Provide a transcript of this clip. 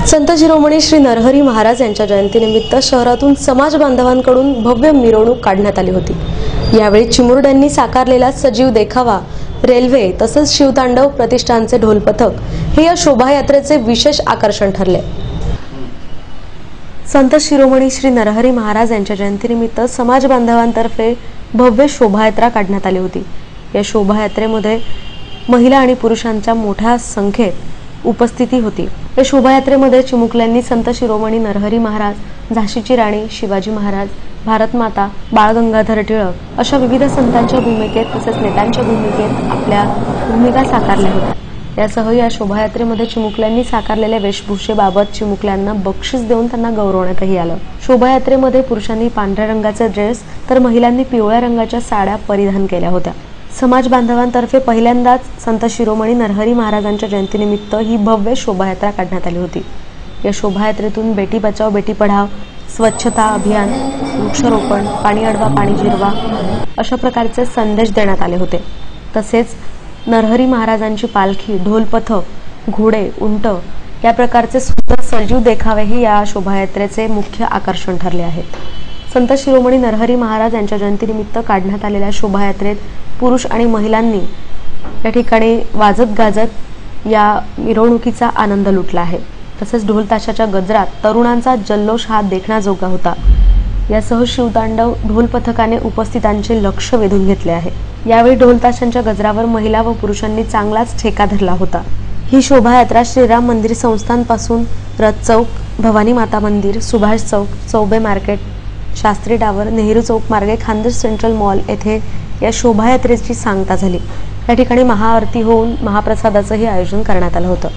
संत शिरोमणी श्री नरहरी महाराज यांच्या जयंतीनिमित्त शहरातून समाज बांधवांकडून भव्य मिरवणूक काढण्यात आली होती। यावेळी चिमुरड्यांनी साकारलेला सजीव देखावा, रेल्वे तसेच शिवतांडव प्रतिष्ठानचे ढोल पथक हे या शोभायात्रेचे विशेष आकर्षण ठरले। संत शिरोमणी श्री नरहरी महाराज यांच्या जयंतीनिमित्त समाज बांधवांतर्फे भव्य शोभायात्रा काढण्यात आली होती। या शोभायात्रेमध्ये महिला आणि पुरुषांच्या मोठ्या संख्येत उपस्थिती होती। या शोभायात्रेमध्ये चिमुकल्यांनी संत शिरोमणी नरहरी महाराज, झाशीची राणी, शिवाजी महाराज, भारत माता, बाळ गंगाधर टिळक अशा विविध संतांच्या भूमिकेत तसेच नेत्यांच्या भूमिकेत आपल्या भूमिका साकारल्या होत्या। यासह या शोभायात्रेमध्ये चिमुकल्यांनी साकारलेल्या वेशभूषेबाबत चिमुकल्यांना बक्षीस देऊन त्यांना गौरवण्यातही आलं। शोभायात्रेमध्ये पुरुषांनी पांढऱ्या रंगाचे ड्रेस तर महिलांनी पिवळ्या रंगाच्या साड्या परिधान केल्या होत्या। समाज बांधवांतर्फे पहिल्यांदाच संत शिरोमणी नरहरी महाराजांच्या जयंतीनिमित्त ही भव्य शोभायात्रा काढण्यात आली होती। या शोभायात्रेतून बेटी बचाओ बेटी पढाओ, स्वच्छता अभियान, वृक्षारोपण, पाणी अडवा पाणी जिरवा अशा प्रकारचे संदेश देण्यात आले होते। तसेच नरहरी महाराजांची पालखी, ढोल पथक, घोडे, उंट या प्रकारचे सुंदर सजीव देखावेही या शोभायात्रेचे मुख्य आकर्षण ठरले आहेत। संत शिरोमणी नरहरी महाराज यांच्या जयंतीनिमित्त काढण्यात आलेल्या शोभायात्रेत पुरुष आणि महिलांनी या ठिकाणी वाजत गाजत या मिरवणुकीचा आनंद लुटला आहे। तसेच ढोल ताशाच्या गजरात तरुणांचा जल्लोष हा देखण्याजोगा होता। यासह शिवतांडव ढोल पथकाने उपस्थितांचे लक्ष वेधून घेतले आहे। यावेळी ढोल ताशांच्या गजरावर महिला व पुरुषांनी चांगलाच ठेका धरला होता। ही शोभायात्रा श्रीराम मंदिर संस्थानपासून रथ चौक, भवानी माता मंदिर, सुभाष चौक, चौबे मार्केट, शास्त्री टावर, नेहरू चौक मार्गे खान्देश सेंट्रल मॉल येथे या शोभायात्रेची सांगता झाली। या ठिकाणी महाआरती होऊन महाप्रसादाचंही आयोजन करण्यात आलं होतं।